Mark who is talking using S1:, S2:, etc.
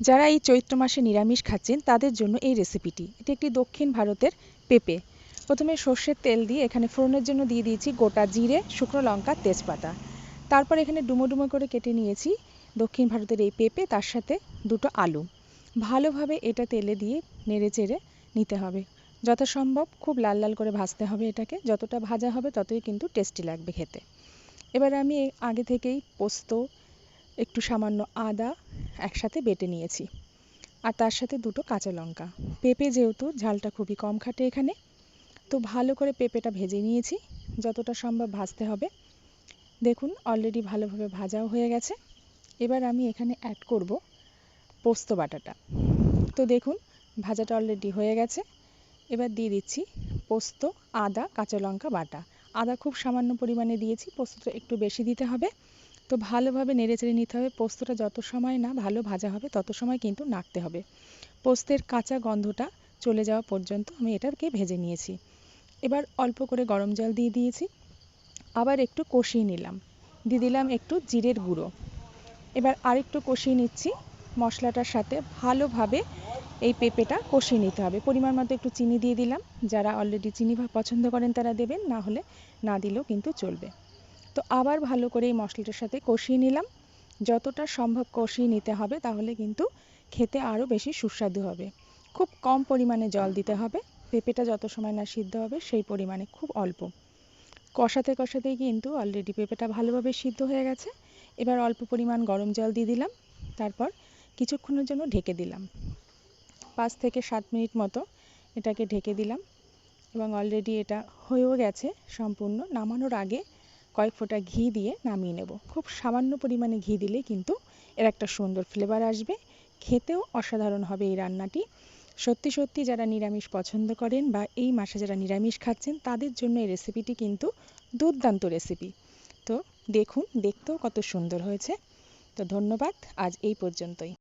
S1: যারা এই চৈত্র মাসে নিরামিষ খাচ্ছেন তাদের জন্য এই রেসিপিটি। এটি একটি দক্ষিণ ভারতের পেঁপে। প্রথমে সর্ষের তেল দিয়ে এখানে ফোড়নের জন্য দিয়ে দিয়েছি গোটা জিরে, শুকনো লঙ্কা, তেজপাতা। তারপর এখানে ডুমো ডুমো করে কেটে নিয়েছি দক্ষিণ ভারতের এই পেঁপে, তার সাথে দুটো আলু। ভালোভাবে এটা তেলে দিয়ে নেড়ে চেড়ে নিতে হবে। যথাসম্ভব খুব লাল লাল করে ভাজতে হবে এটাকে। যতটা ভাজা হবে ততই কিন্তু টেস্টি লাগবে খেতে। এবার আমি আগে থেকেই পোস্ত, একটু সামান্য আদা একসাথে বেটে নিয়েছি, আর তার সাথে দুটো কাঁচা লঙ্কা। পেঁপে যেহেতু ঝালটা খুবই কম খাটে এখানে, তো ভালো করে পেঁপেটা ভেজে নিয়েছি। যতটা সম্ভব ভাজতে হবে। দেখুন অলরেডি ভালোভাবে ভাজাও হয়ে গেছে। এবার আমি এখানে অ্যাড করব পোস্ত বাটাটা। তো দেখুন ভাজাটা অলরেডি হয়ে গেছে। এবার দিয়ে দিচ্ছি পোস্ত, আদা, কাঁচা লঙ্কা বাটা। আদা খুব সামান্য পরিমাণে দিয়েছি, পোস্তটা একটু বেশি দিতে হবে। তো ভালোভাবে নেড়েচেড়ে নিতে হবে। পোস্তটা যত সময় না ভালো ভাজা হবে তত সময় কিন্তু নাড়তে হবে। পোস্তের কাঁচা গন্ধটা চলে যাওয়া পর্যন্ত আমি এটাকে ভেজে নিয়েছি। এবার অল্প করে গরম জল দিয়ে দিয়েছি, আবার একটু কষিয়ে নিলাম। দিয়ে দিলাম একটু জিরের গুঁড়ো। এবার আরেকটু কষিয়ে নিচ্ছি মশলাটার সাথে। ভালোভাবে এই পেঁপেটা কষিয়ে নিতে হবে। পরিমাণ মতো একটু চিনি দিয়ে দিলাম। যারা অলরেডি চিনি পছন্দ করেন তারা দেবেন, না হলে না দিলেও কিন্তু চলবে। তো আবার ভালো করে এই মশলাটার সাথে কষিয়ে নিলাম। যতটা সম্ভব কষিয়ে নিতে হবে, তাহলে কিন্তু খেতে আরও বেশি সুস্বাদু হবে। খুব কম পরিমাণে জল দিতে হবে। পেঁপেটা যত সময় না সিদ্ধ হবে সেই পরিমাণে, খুব অল্প। কষাতে কষাতেই কিন্তু অলরেডি পেঁপেটা ভালোভাবে সিদ্ধ হয়ে গেছে। এবার অল্প পরিমাণ গরম জল দিয়ে দিলাম। তারপর কিছুক্ষণের জন্য ঢেকে দিলাম। 5 থেকে 7 মিনিট মতো এটাকে ঢেকে দিলাম, এবং অলরেডি এটা হয়েও গেছে সম্পূর্ণ। নামানোর আগে কয়েক ফোঁটা ঘি দিয়ে নামিয়ে নেব। খুব সামান্য পরিমাণে ঘি দিলে কিন্তু এর একটা সুন্দর ফ্লেভার আসবে। খেতেও অসাধারণ হবে এই রান্নাটি। সত্যি সত্যি যারা নিরামিষ পছন্দ করেন বা এই মাসে যারা নিরামিষ খাচ্ছেন তাদের জন্য এই রেসিপিটি কিন্তু দুর্দান্ত রেসিপি। তো দেখুন দেখতেও কত সুন্দর হয়েছে। তো ধন্যবাদ, আজ এই পর্যন্তই।